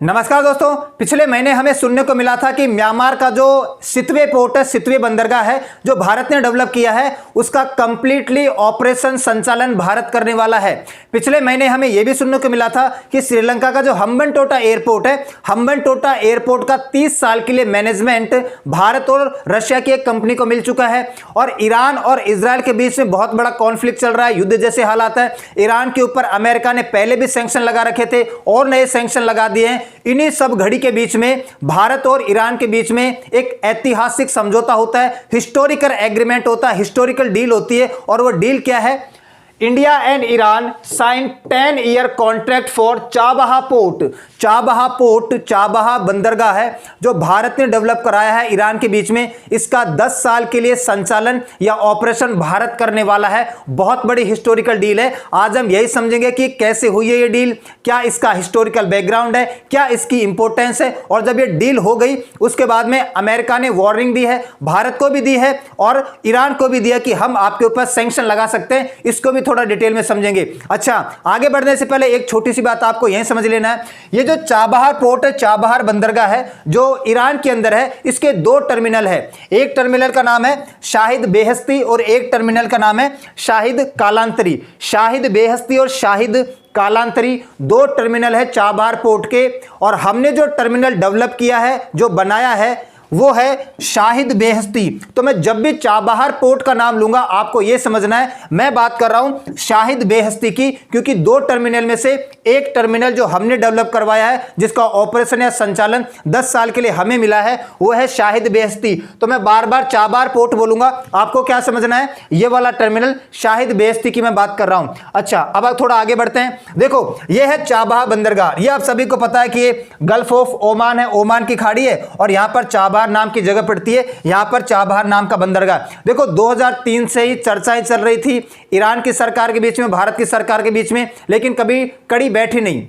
नमस्कार दोस्तों, पिछले महीने हमें सुनने को मिला था कि म्यांमार का जो सितवे पोर्ट है, सितवे बंदरगाह है जो भारत ने डेवलप किया है, उसका कंप्लीटली ऑपरेशन संचालन भारत करने वाला है। पिछले महीने हमें यह भी सुनने को मिला था कि श्रीलंका का जो हम्बनटोटा एयरपोर्ट है, हम्बनटोटा एयरपोर्ट का 30 साल के लिए मैनेजमेंट भारत और रशिया की एक कंपनी को मिल चुका है। और ईरान और इजराइल के बीच में बहुत बड़ा कॉन्फ्लिक्ट चल रहा है, युद्ध जैसे हालात है। ईरान के ऊपर अमेरिका ने पहले भी सैंक्शन लगा रखे थे और नए सैंक्शन लगा दिए हैं। इन्हीं सब घड़ी के बीच में भारत और ईरान के बीच में एक ऐतिहासिक समझौता होता है, हिस्टोरिकल एग्रीमेंट होता है, हिस्टोरिकल डील होती है। और वो डील क्या है? India and Iran sign 10-year contract for Chabahar port. Chabahar port, Chabahar बंदरगाह है जो भारत ने डेवलप कराया है ईरान के बीच में। इसका 10 साल के लिए संचालन या ऑपरेशन भारत करने वाला है। बहुत बड़ी हिस्टोरिकल डील है। आज हम यही समझेंगे कि कैसे हुई है ये डील, क्या इसका हिस्टोरिकल बैकग्राउंड है, क्या इसकी इंपॉर्टेंस है। और जब ये डील हो गई उसके बाद में अमेरिका ने वार्निंग दी है, भारत को भी दी है और ईरान को भी दिया कि हम आपके ऊपर सैंक्शन लगा सकते हैं। इसको भी थोड़ा डिटेल में समझेंगे। अच्छा, आगे बढ़ने से पहले एक छोटी सी बात आपको यही समझ लेना है। ये जो चाबहार पोर्ट है, चाबहार बंदरगाह है जो ईरान के अंदर है, इसके 2 टर्मिनल है। एक टर्मिनल का नाम है शाहिद बेहस्ती और एक टर्मिनल का नाम है शाहिद कालांतरी। शाहिद बेहस्ती और शाहिद कालांतरी 2 टर्मिनल है चाबहार पोर्ट के। और हमने जो टर्मिनल डेवलप किया है, जो बनाया है, वो है शाहिद बेहस्ती। तो मैं जब भी चाबहार पोर्ट का नाम लूंगा आपको यह समझना है मैं बात कर रहा हूं शाहिद बेहस्ती की, क्योंकि 2 टर्मिनल में से एक टर्मिनल जो हमने डेवलप करवाया है, जिसका ऑपरेशन या संचालन 10 साल के लिए हमें मिला है, वो है शाहिद बेहस्ती। तो मैं बार बार चाबहार पोर्ट बोलूंगा, आपको क्या समझना है? ये वाला टर्मिनल शाहिद बेहस्ती की मैं बात कर रहा हूं। अच्छा, अब थोड़ा आगे बढ़ते हैं। देखो, ये है चाबहा बंदरगाह। ये आप सभी को पता है कि ये गल्फ ऑफ ओमान है, ओमान की खाड़ी है और यहां पर चाबहार नाम की जगह पड़ती है। यहां पर चाबहार नाम का बंदरगाह। देखो, 2003 से ही चर्चाएं चल रही थी ईरान की सरकार के बीच में, भारत की सरकार के बीच में, लेकिन कभी कड़ी बैठी नहीं।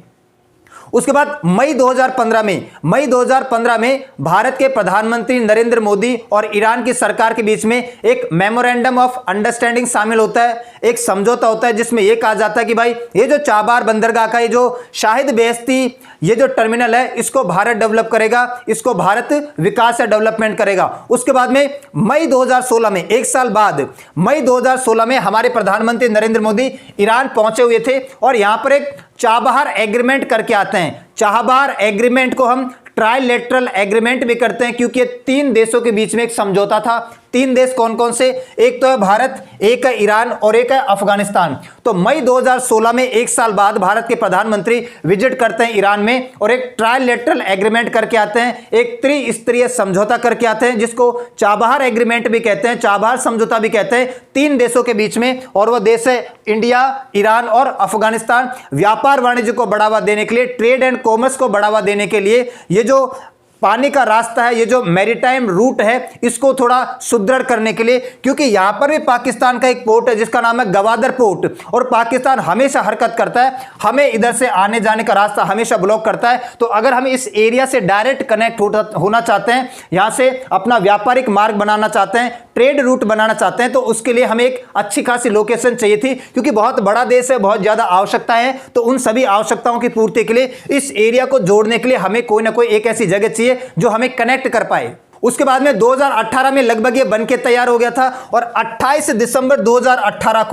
उसके बाद मई 2015 में भारत के प्रधानमंत्री नरेंद्र मोदी और ईरान की सरकार के बीच में एक मेमोरेंडम ऑफ अंडरस्टैंडिंग शामिल होता है, एक समझौता होता है, जिसमें यह कहा जाता है कि भाई ये जो चाबहार बंदरगाह का ये जो शाहिद बेहस्ती ये जो टर्मिनल है, इसको भारत डेवलप करेगा, इसको भारत विकास या डेवलपमेंट करेगा। उसके बाद में मई 2016 में, 1 साल बाद, मई 2016 में हमारे प्रधानमंत्री नरेंद्र मोदी ईरान पहुंचे हुए थे और यहां पर एक चाबहार एग्रीमेंट करके आते हैं। चाबहार एग्रीमेंट को हम ट्राइलेटरल एग्रीमेंट भी करते हैं, क्योंकि 3 देशों के बीच में एक समझौता था। 3 देश कौन कौन से? एक तो है भारत, एक है ईरान और एक है अफगानिस्तान। तो मई 2016 में, 1 साल बाद, भारत के प्रधानमंत्री विजिट करते हैं ईरान में और एक ट्राइलेटरल एग्रीमेंट करके आते हैं, एक त्रिस्तरीय समझौता करके आते हैं, जिसको चाबहार एग्रीमेंट भी कहते हैं, चाबहार समझौता भी कहते हैं, 3 देशों के बीच में। और वह देश है इंडिया, ईरान और अफगानिस्तान। व्यापार वाणिज्य को बढ़ावा देने के लिए, ट्रेड एंड कॉमर्स को बढ़ावा देने के लिए, ये जो पानी का रास्ता है, ये जो मैरीटाइम रूट है, इसको थोड़ा सुदृढ़ करने के लिए, क्योंकि यहां पर भी पाकिस्तान का एक पोर्ट है जिसका नाम है गवादर पोर्ट, और पाकिस्तान हमेशा हरकत करता है, हमें इधर से आने जाने का रास्ता हमेशा ब्लॉक करता है। तो अगर हम इस एरिया से डायरेक्ट कनेक्ट होना चाहते हैं, यहां से अपना व्यापारिक मार्ग बनाना चाहते हैं, ट्रेड रूट बनाना चाहते हैं, तो उसके लिए हमें एक अच्छी खासी लोकेशन चाहिए थी, क्योंकि बहुत बड़ा देश है, बहुत ज्यादा आवश्यकताएं हैं। तो उन सभी आवश्यकताओं की पूर्ति के लिए, इस एरिया को जोड़ने के लिए हमें कोई ना कोई एक ऐसी जगह चाहिए जो हमें कनेक्ट कर पाए। उसके बाद में 2018 में लगभग ये बनके तैयार हो गया था और 28 दिसंबर 2018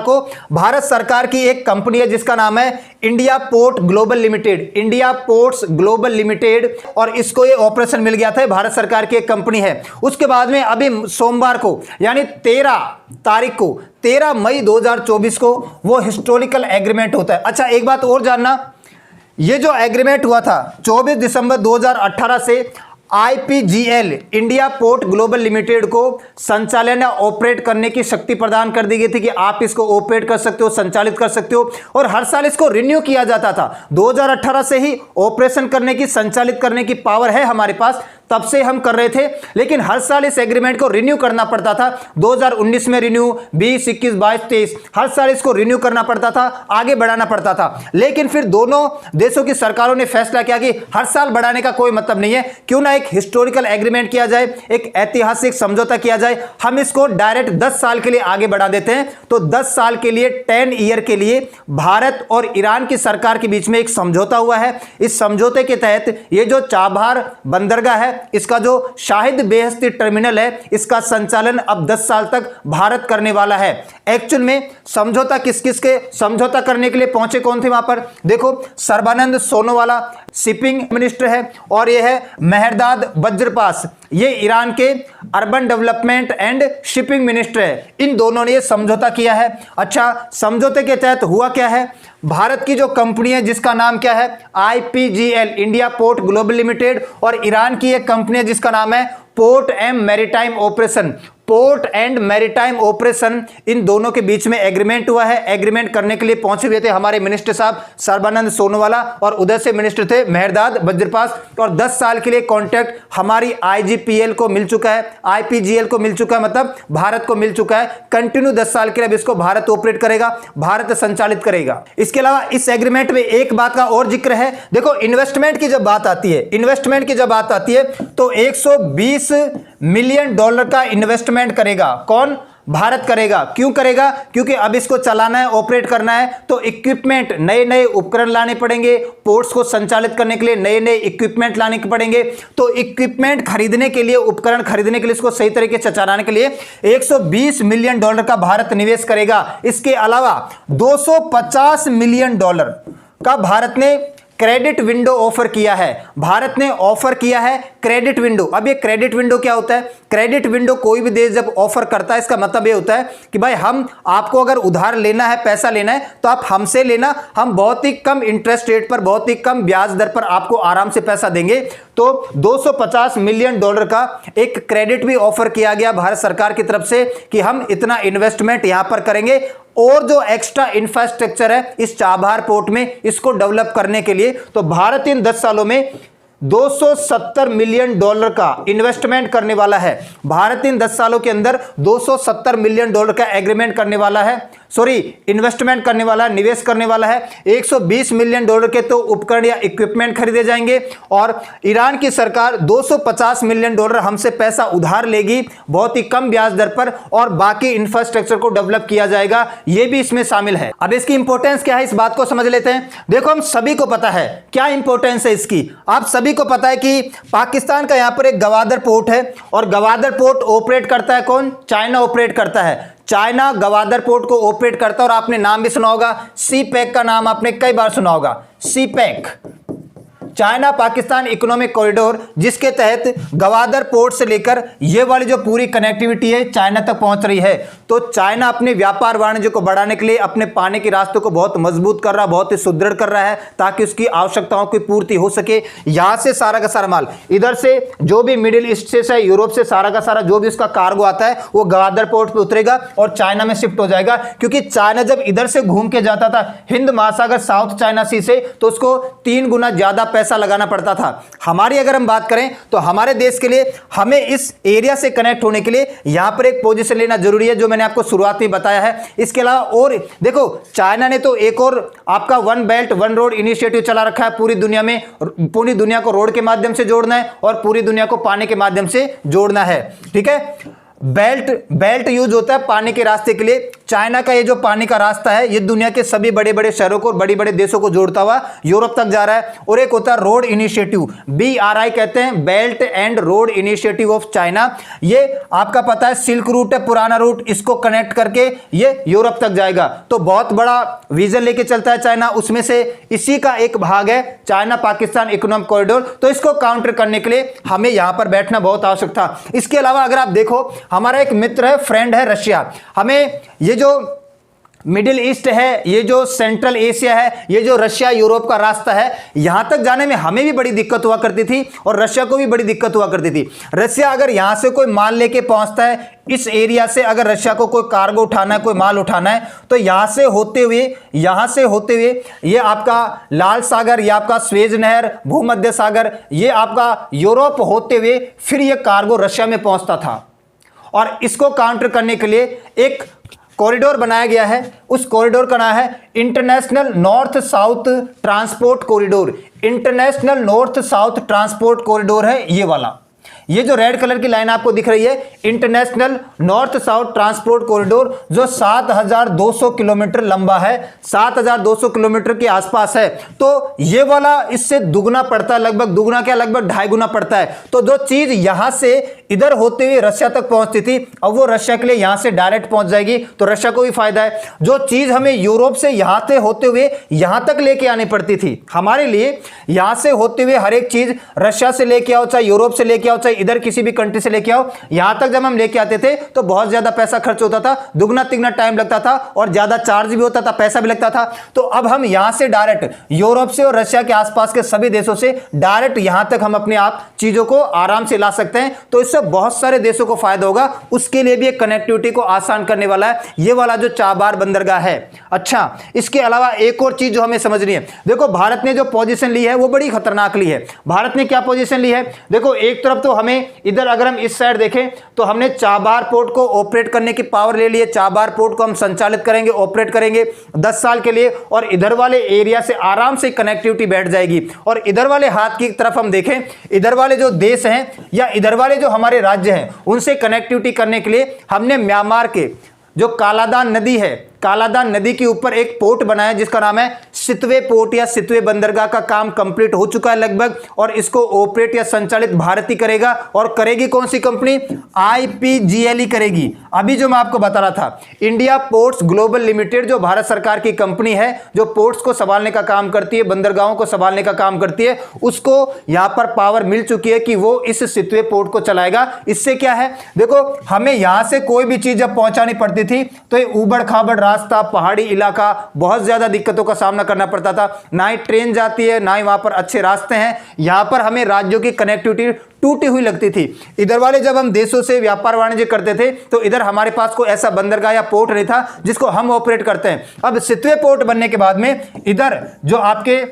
को भारत सरकार की एक कंपनी है जिसका नाम है India port global limited, India ports global limited, और इसको ये ऑपरेशन मिल गया था। भारत सरकार की एक कंपनी है। उसके बाद में अभी सोमवार को, यानी 13 मई 2024 को वो हिस्टोरिकल एग्रीमेंट होता है। अच्छा, एक बात और जानना, ये जो एग्रीमेंट हुआ था 24 दिसंबर 2018 से IPGL, India port global limited को संचालन या ऑपरेट करने की शक्ति प्रदान कर दी गई थी कि आप इसको ऑपरेट कर सकते हो, संचालित कर सकते हो, और हर साल इसको रिन्यू किया जाता था। 2018 से ही ऑपरेशन करने की, संचालित करने की पावर है हमारे पास। तब से हम कर रहे थे, लेकिन हर साल इस एग्रीमेंट को रिन्यू करना पड़ता था। 2019 में रिन्यू, 20, 21, 22, 23 हर साल इसको रिन्यू करना पड़ता था, आगे बढ़ाना पड़ता था। लेकिन फिर दोनों देशों की सरकारों ने फैसला किया कि हर साल बढ़ाने का कोई मतलब नहीं है, क्यों ना एक हिस्टोरिकल एग्रीमेंट किया जाए, एक ऐतिहासिक समझौता किया जाए। हम इसको डायरेक्ट 10 साल के लिए आगे बढ़ा देते हैं। तो 10 साल के लिए 10 ईयर के लिए भारत और ईरान की सरकार के बीच में एक समझौता हुआ है। इस समझौते के तहत ये जो चाबहार बंदरगाह है, इसका जो शाहिद बेहस्ती टर्मिनल है, इसका संचालन अब 10 साल तक भारत करने वाला है। एक्चुअल में समझौता किस किस के समझौता करने के लिए पहुंचे, कौन थे वहां पर? देखो, सर्बानंद सोनोवाला शिपिंग मिनिस्टर है, और यह है मेहरदाद वज्रपास, ये ईरान के urban development and shipping minister है। इन दोनों ने यह समझौता किया है। अच्छा, समझौते के तहत हुआ क्या है? भारत की जो कंपनी है जिसका नाम क्या है? IPGL, India port global limited, और ईरान की एक कंपनी है जिसका नाम है port and maritime operation, port and maritime operation, इन दोनों के बीच में एग्रीमेंट हुआ है। एग्रीमेंट करने के लिए पहुंचे हुए थे हमारे मिनिस्टर साहब सर्बानंद सोनोवाला, और उधर से मिनिस्टर थे मेहरदाद वज्रपास, और 10 साल के लिए कॉन्ट्रैक्ट हमारी IGPL को मिल चुका है, IPGL को मिल चुका है, मतलब भारत को मिल चुका है। कंटिन्यू 10 साल के लिए अब इसको भारत ऑपरेट करेगा, भारत संचालित करेगा। इसके अलावा इस एग्रीमेंट में एक बात का और जिक्र है। देखो, इन्वेस्टमेंट की जब बात आती है, इन्वेस्टमेंट की जब बात आती है तो $120 मिलियन का इन्वेस्टमेंट करेगा। कौन? भारत करेगा। क्यों करेगा? क्योंकि अब इसको चलाना है, ऑपरेट करना है, तो इक्विपमेंट, नए नए उपकरण लाने पड़ेंगे, पोर्ट्स को संचालित करने के लिए नए नए इक्विपमेंट लाने पड़ेंगे। तो इक्विपमेंट खरीदने के लिए, उपकरण खरीदने के लिए, इसको सही तरीके से चलाने के लिए $120 मिलियन का भारत निवेश करेगा। इसके अलावा $250 मिलियन का भारत ने क्रेडिट विंडो ऑफर किया है। भारत ने ऑफर किया है क्रेडिट विंडो। अब ये क्रेडिट विंडो क्या होता है? क्रेडिट विंडो कोई भी देश जब ऑफर करता है, इसका मतलब ये होता है कि भाई हम आपको अगर उधार लेना है, पैसा लेना है, तो आप हमसे लेना, हम बहुत ही कम इंटरेस्ट रेट पर, बहुत ही कम ब्याज दर पर आपको आराम से पैसा देंगे। तो $250 मिलियन का एक क्रेडिट भी ऑफर किया गया भारत सरकार की तरफ से कि हम इतना इन्वेस्टमेंट यहां पर करेंगे, और जो एक्स्ट्रा इंफ्रास्ट्रक्चर है इस चाबहार पोर्ट में, इसको डेवलप करने के लिए। तो भारत इन 10 सालों में $270 मिलियन का इन्वेस्टमेंट करने वाला है। भारत इन 10 सालों के अंदर $270 मिलियन का एग्रीमेंट करने वाला है, सॉरी इन्वेस्टमेंट करने वाला है, निवेश करने वाला है। $120 मिलियन के तो उपकरण या इक्विपमेंट खरीदे जाएंगे, और ईरान की सरकार $250 मिलियन हमसे पैसा उधार लेगी बहुत ही कम ब्याज दर पर, और बाकी इंफ्रास्ट्रक्चर को डेवलप किया जाएगा। यह भी इसमें शामिल है। अब इसकी इंपॉर्टेंस क्या है, इस बात को समझ लेते हैं। देखो, हम सभी को पता है क्या इंपॉर्टेंस है इसकी। आप सभी को पता है कि पाकिस्तान का यहां पर एक गवादर पोर्ट है, और गवादर पोर्ट ऑपरेट करता है कौन? चाइना ऑपरेट करता है। चाइना गवादर पोर्ट को ऑपरेट करता है, और आपने नाम भी सुना होगा, CPEC का नाम आपने कई बार सुना होगा। CPEC, China Pakistan economic corridor, जिसके तहत गवादर पोर्ट से लेकर ये वाली जो पूरी कनेक्टिविटी है चाइना तक पहुंच रही है। तो चाइना अपने व्यापार वाणिज्य को बढ़ाने के लिए अपने पानी के रास्तों को बहुत मजबूत कर रहा है, बहुत ही सुदृढ़ कर रहा है, ताकि उसकी आवश्यकताओं की पूर्ति हो सके। यहां से सारा का सारा माल, इधर से जो भी मिडिल ईस्ट से, यूरोप से सारा का सारा जो भी उसका कार्गो आता है, वो गवादर पोर्ट पे उतरेगा और चाइना में शिफ्ट हो जाएगा। क्योंकि चाइना जब इधर से घूम के जाता था हिंद महासागर, साउथ चाइना सी से, तो उसको 3 गुना ज्यादा पैसा लगाना पड़ता था। हमारी अगर हम बात करें तो हमारे देश के लिए हमें इस एरिया से कनेक्ट होने के लिए यहां पर एक पोजीशन लेना जरूरी है, जो मैंने आपको शुरुआत में बताया है। इसके अलावा और देखो, चाइना ने तो एक और आपका one belt one road initiative चला रखा है पूरी दुनिया में। पूरी दुनिया को रोड के माध्यम से जोड़ना है और पूरी दुनिया को पानी के माध्यम से जोड़ना है। ठीक है, बेल्ट यूज होता है पानी के रास्ते के लिए। चाइना का ये जो पानी का रास्ता है, ये दुनिया के सभी बड़े बड़े शहरों को और बड़े बड़े देशों को जोड़ता हुआ यूरोप तक जा रहा है। और एक होता है रोड इनिशिएटिव, BRI कहते हैं, belt and road initiative of China. ये आपका पता है सिल्क रूट है, पुराना रूट, इसको कनेक्ट करके ये यूरोप तक जाएगा। तो बहुत बड़ा विजन लेके चलता है चाइना, उसमें से इसी का एक भाग है चाइना पाकिस्तान इकोनॉमिक कॉरिडोर। तो इसको काउंटर करने के लिए हमें यहां पर बैठना बहुत आवश्यक था। इसके अलावा अगर आप देखो, हमारा एक मित्र है, फ्रेंड है रशिया। हमें ये जो मिडिल ईस्ट है, ये जो सेंट्रल एशिया है, ये जो रशिया यूरोप का रास्ता है, यहां तक जाने में हमें भी बड़ी दिक्कत हुआ करती थी और रशिया को भी बड़ी दिक्कत हुआ करती थी। रशिया अगर यहां से कोई माल लेके पहुंचता है, इस एरिया से अगर रशिया को कोई कार्गो उठाना है, कोई माल उठाना है, तो यहां से होते हुए ये आपका लाल सागर, ये आपका स्वेज नहर, भूमध्य सागर, ये आपका यूरोप होते हुए फिर ये कार्गो रशिया में पहुंचता था। और इसको काउंटर करने के लिए एक कॉरिडोर बनाया गया है। उस कॉरिडोर का नाम है international north south transport corridor. International north south transport corridor है ये वाला। ये जो रेड कलर की लाइन आपको दिख रही है, international north south transport corridor, जो 7200 किलोमीटर लंबा है, 7200 किलोमीटर के आसपास है। तो ये वाला इससे दुगना पड़ता है, लगभग दुगना क्या, लगभग 2.5 गुना पड़ता है। तो जो चीज यहां से इधर होते हुए रशिया तक पहुंचती थी, अब वो रशिया के लिए यहां से डायरेक्ट पहुंच जाएगी, तो रशिया को भी फायदा है। जो चीज हमें यूरोप से यहां से होते हुए यहां तक लेके आनी पड़ती थी, हमारे लिए यहां से होते हुए हर एक चीज रशिया से लेके आओ, चाहे यूरोप से लेके आओ, चाहे इधर किसी भी कंट्री से लेके आओ, यहां तक जब हम लेके आते थे तो बहुत ज्यादा पैसा खर्च होता था, दुगना तिगना टाइम लगता था और ज्यादा चार्ज भी होता था, पैसा भी लगता था। तो अब हम यहां से डायरेक्ट यूरोप से और रशिया के आसपास के सभी देशों से डायरेक्ट यहां तक हम अपने आप चीजों को आराम से ला सकते हैं। तो इससे बहुत सारे देशों को फायदा होगा। उसके लिए भी एक कनेक्टिविटी को आसान करने वाला है ये वाला जो चाबार बंदरगाह है। अच्छा, इसके अलावा एक और चीज जो हमें समझनी है, देखो भारत ने जो पोजीशन ली है वो बड़ी खतरनाक ली है। भारत ने क्या पोजीशन ली है, देखो एक तरफ तो हमें इधर अगर हम इस साइड देखें तो हमने चाबार पोर्ट को ऑपरेट करने की पावर ले ली है। चाबार पोर्ट को हम संचालित करेंगे, ऑपरेट करेंगे 10 साल के लिए, और इधर वाले एरिया से आराम से कनेक्टिविटी बैठ जाएगी। और इधर वाले हाथ की तरफ हम देखें, इधर वाले जो देश हैं या इधर वाले जो हमारे राज्य हैं, उनसे कनेक्टिविटी करने के लिए हमने म्यांमार के जो कालादान नदी है, कालादान नदी के ऊपर एक पोर्ट बनाया जिसका नाम है सितवे पोर्ट या सितवे बंदरगाह का काम कंप्लीट हो चुका है लगभग, और इसको ऑपरेट या संचालित भारत ही करेगा। और करेगी कौन सी कंपनी, IPGL करेगी। अभी जो मैं आपको बता रहा था, इंडिया पोर्ट्स ग्लोबल लिमिटेड जो भारत सरकार की कंपनी है, जो पोर्ट्स को संभालने का काम करती है, बंदरगाहों को संभालने का काम करती है, उसको यहां पर पावर मिल चुकी है कि वो इस सितवे पोर्ट को चलाएगा। इससे क्या है, देखो हमें यहां से कोई भी चीज जब पहुंचानी पड़ती थी तो ये उबड़ खाबड़ रास्ता, पहाड़ी इलाका, बहुत ज्यादा दिक्कतों का सामना करना पड़ता था। ना ही ट्रेन जाती है, ना ही वहां पर अच्छे रास्ते हैं। यहां पर हमें राज्यों की कनेक्टिविटी टूटी हुई लगती थी। इधर वाले जब हम देशों से व्यापार वाणिज्य करते थे तो इधर हमारे पास कोई ऐसा बंदरगाह या पोर्ट नहीं था जिसको हम ऑपरेट करते हैं। अब सितवे पोर्ट बनने के बाद में इधर जो आपके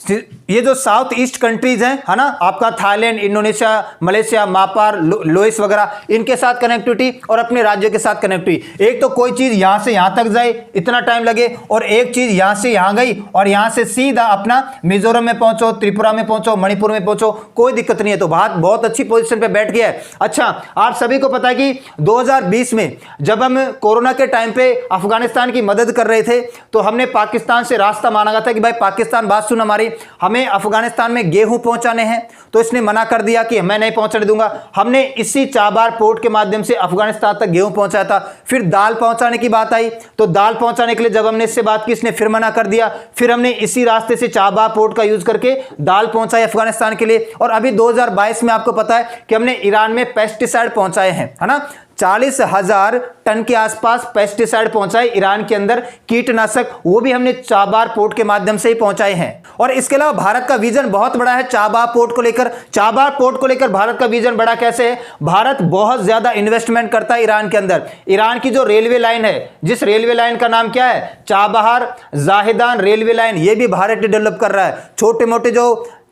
ये जो साउथ ईस्ट कंट्रीज हैं, है ना, आपका थाईलैंड, इंडोनेशिया, मलेशिया, मापार, लोइस वगैरह, इनके साथ कनेक्टिविटी और अपने राज्यों के साथ कनेक्टिविटी। एक तो कोई चीज यहां से यहां तक जाए इतना टाइम लगे, और एक चीज यहां से यहां गई और यहां से सीधा अपना मिजोरम में पहुंचो, त्रिपुरा में पहुंचो, मणिपुर में पहुंचो, कोई दिक्कत नहीं है। तो भारत बहुत अच्छी पोजीशन पे बैठ गया है। अच्छा, आप सभी को पता है कि 2020 में जब हम कोरोना के टाइम पे अफगानिस्तान की मदद कर रहे थे तो हमने पाकिस्तान से रास्ता मांगा था कि भाई पाकिस्तान बात सुन हमारी, हमें अफगानिस्तान में गेहूं पहुंचाने हैं। तो इसने मना कर दिया कि मैं नहीं पहुंचाने दूंगा। हमने इसी चाबार पोर्ट के माध्यम से अफगानिस्तान तक गेहूं पहुंचाया था। फिर दाल पहुंचाने की बात आई तो दाल पहुंचाने के लिए जब हमने इससे बात की, इसने फिर मना कर दिया। फिर हमने इसी रास्ते से चाबार पोर्ट का यूज करके दाल पहुंचाई अफगानिस्तान के लिए। और अभी 2022 में आपको पता है कि हमने ईरान में पेस्टिसाइड पहुंचाए हैं, है ना, 40,000 टन के आसपास पेस्टिसाइड पहुंचाए ईरान के अंदर, कीटनाशक, वो भी हमने चाबार पोर्ट के माध्यम से ही पहुंचाए हैं। और इसके अलावा भारत का विजन बहुत बड़ा है चाबार पोर्ट को लेकर। चाबार पोर्ट को लेकर भारत का विजन बड़ा कैसे है, भारत बहुत ज्यादा इन्वेस्टमेंट करता है ईरान के अंदर। ईरान की जो रेलवे लाइन है, जिस रेलवे लाइन का नाम क्या है, चाबहार जाहिदान रेलवे लाइन, ये भी भारत डेवलप कर रहा है।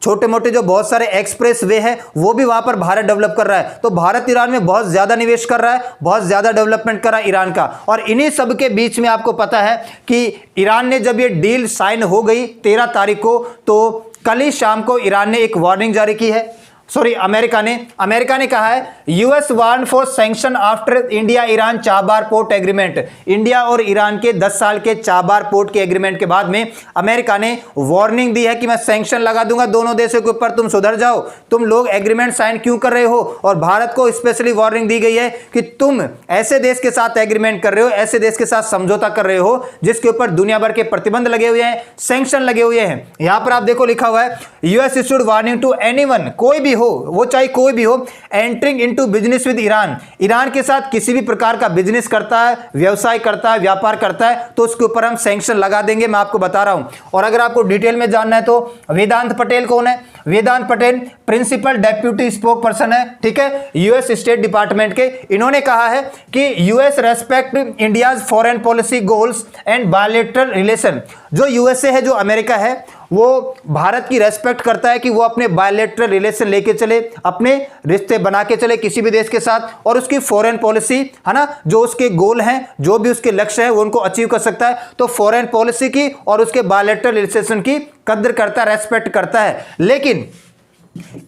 छोटे मोटे जो बहुत सारे एक्सप्रेस वे हैं वो भी वहां पर भारत डेवलप कर रहा है। तो भारत ईरान में बहुत ज्यादा निवेश कर रहा है, बहुत ज्यादा डेवलपमेंट कर रहा है ईरान का। और इन्हीं सब के बीच में आपको पता है कि ईरान ने जब ये डील साइन हो गई 13 तारीख को, तो कल ही शाम को ईरान ने एक वार्निंग जारी की है, अमेरिका ने कहा है, US warn for sanction after India Iran Chabahar port agreement. India और ईरान के 10 साल के चाबार पोर्ट के एग्रीमेंट के बाद में अमेरिका ने वार्निंग दी है कि मैं सैंक्शन लगा दूंगा दोनों देशों के ऊपर, तुम सुधर जाओ, तुम लोग एग्रीमेंट साइन क्यों कर रहे हो। और भारत को स्पेशली वार्निंग दी गई है कि तुम ऐसे देश के साथ एग्रीमेंट कर रहे हो, ऐसे देश के साथ समझौता कर रहे हो जिसके ऊपर दुनिया भर के प्रतिबंध लगे हुए हैं, सैंक्शन लगे हुए हैं। यहां पर आप देखो लिखा हुआ है, US issued warning to anyone, कोई भी हो, वो चाहे कोई भी हो, entering into business with Iran, Iran के साथ किसी भी प्रकार का बिजनेस करता है, व्यवसाय करता है, व्यापार करता है, तो उसके ऊपर हम सैंक्शन लगा देंगे। मैं आपको बता रहा हूं। और अगर आपको डिटेल में जानना है तो वेदांत पटेल कौन है? Vedant Patel principal deputy spokesperson है, ठीक है, यूएस स्टेट डिपार्टमेंट के। इन्होंने कहा है कि US respect India's foreign policy goals and bilateral relation. जो यूएसए है, जो अमेरिका है, वो भारत की रेस्पेक्ट करता है कि वो अपने बायलैटरल रिलेशन लेके चले, अपने रिश्ते बना के चले किसी भी देश के साथ, और उसकी फॉरेन पॉलिसी है ना, जो उसके गोल हैं, जो भी उसके लक्ष्य है, वो उनको अचीव कर सकता है। तो फॉरेन पॉलिसी की और उसके बायलैटरल रिलेशन की कद्र करता है, रेस्पेक्ट करता है। लेकिन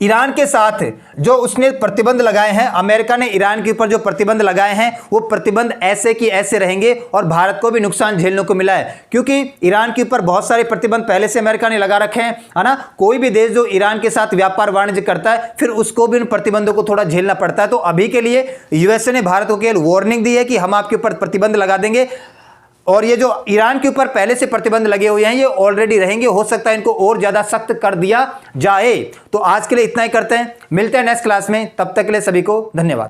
ईरान के साथ जो उसने प्रतिबंध लगाए हैं, अमेरिका ने ईरान के ऊपर जो प्रतिबंध लगाए हैं, वो प्रतिबंध ऐसे कि ऐसे रहेंगे और भारत को भी नुकसान झेलने को मिला है, क्योंकि ईरान के ऊपर बहुत सारे प्रतिबंध पहले से अमेरिका ने लगा रखे हैं, है ना। कोई भी देश जो ईरान के साथ व्यापार वाणिज्य करता है, फिर उसको भी उन प्रतिबंधों को थोड़ा झेलना पड़ता है। तो अभी के लिए यूएसए ने भारत को केवल वार्निंग दी है कि हम आपके ऊपर प्रतिबंध लगा देंगे, और ये जो ईरान के ऊपर पहले से प्रतिबंध लगे हुए हैं, ये ऑलरेडी रहेंगे, हो सकता है इनको और ज्यादा सख्त कर दिया जाए। तो आज के लिए इतना ही करते हैं, मिलते हैं नेक्स्ट क्लास में, तब तक के लिए सभी को धन्यवाद।